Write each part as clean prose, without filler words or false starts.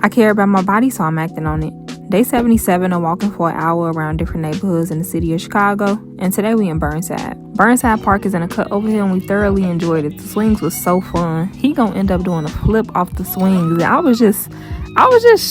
I care about my body, so I'm acting on it. Day 77 of walking for an hour around different neighborhoods in the city of Chicago, and today we in Burnside. Burnside Park is in a cut over here and we thoroughly enjoyed it. The swings was so fun. He gonna end up doing a flip off the swings. I was just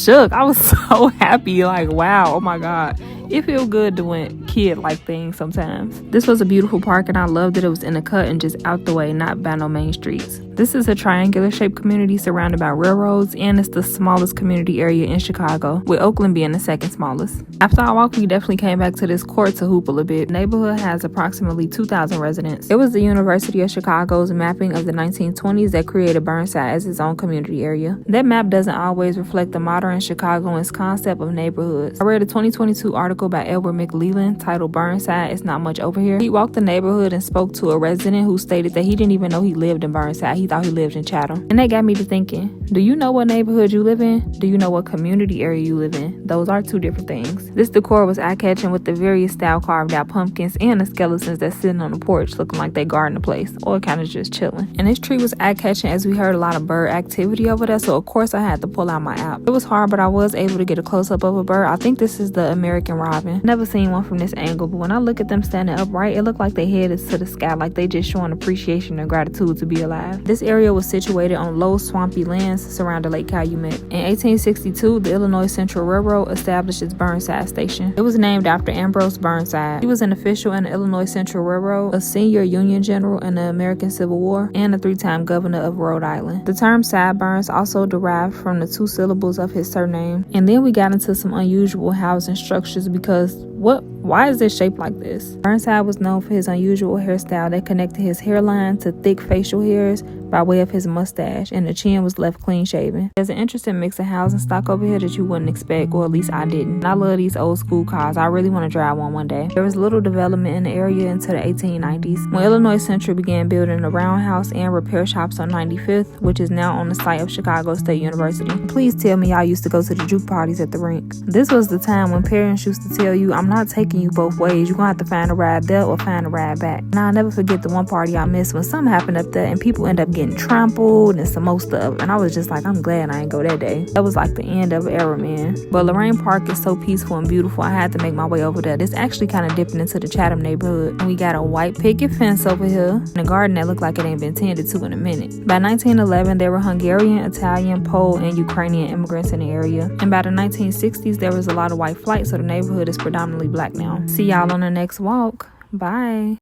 shook. I was so happy, like, wow, oh my God. It feels good doing kid-like things sometimes. This was a beautiful park and I loved that it was in a cut and just out the way, not by no main streets. This is a triangular-shaped community surrounded by railroads, and it's the smallest community area in Chicago, with Oakland being the second smallest. After our walk, we definitely came back to this court to hoop a little bit. The neighborhood has approximately 2,000 residents. It was the University of Chicago's mapping of the 1920s that created Burnside as its own community area. That map doesn't always reflect the modern Chicagoans' concept of neighborhoods. I read a 2022 article by Edward McLeland titled Burnside It's Not Much Over Here. He walked the neighborhood and spoke to a resident who stated that he didn't even know he lived in Burnside. He thought he lived in Chatham. And that got me to thinking, do you know what neighborhood you live in? Do you know what community area you live in? Those are two different things. This decor was eye-catching with the various style carved out pumpkins and the skeletons that's sitting on the porch looking like they guarding the place or kind of just chilling. And this tree was eye-catching as we heard a lot of bird activity over there, so of course I had to pull out my app. It was hard, but I was able to get a close-up of a bird. I think this is the American robin. Never seen one from this angle, but when I look at them standing upright, it looked like their head is to the sky, like they just showing appreciation and gratitude to be alive. This area was situated on low swampy lands surrounding Lake Calumet. In 1862, the Illinois Central Railroad established its Burnside station. It was named after Ambrose Burnside. He was an official in the Illinois Central Railroad, a senior Union general in the American Civil War, and a 3-time governor of Rhode Island. The term sideburns also derived from the 2 syllables of his surname. And then we got into some unusual housing structures because why is this shaped like this? Burnside was known for his unusual hairstyle that connected his hairline to thick facial hairs by way of his mustache, and the chin was left clean shaven. There's an interesting mix of housing stock over here that you wouldn't expect, or at least I didn't. I love these old school cars. I really want to drive one day. There was little development in the area until the 1890s, when Illinois Central began building a roundhouse and repair shops on 95th, which is now on the site of Chicago State University. Please tell me y'all used to go to the juke parties at the rink. This was the time when parents used to tell you, I'm not taking you both ways. You're gonna have to find a ride there or find a ride back. And I'll never forget the one party I missed when something happened up there and people end up getting trampled and some more stuff. And I was just like, I'm glad I ain't go that day. That was like the end of an era, man. But Lorraine Park is so peaceful and beautiful. I had to make my way over there. This actually kind of dipping into the Chatham neighborhood. And we got a white picket fence over here and a garden that looked like it ain't been tended to in a minute. By 1911, there were Hungarian, Italian, Pole, and Ukrainian immigrants in the area. And by the 1960s, there was a lot of white flight, so the neighborhood is predominantly black now. See y'all on the next walk. Bye.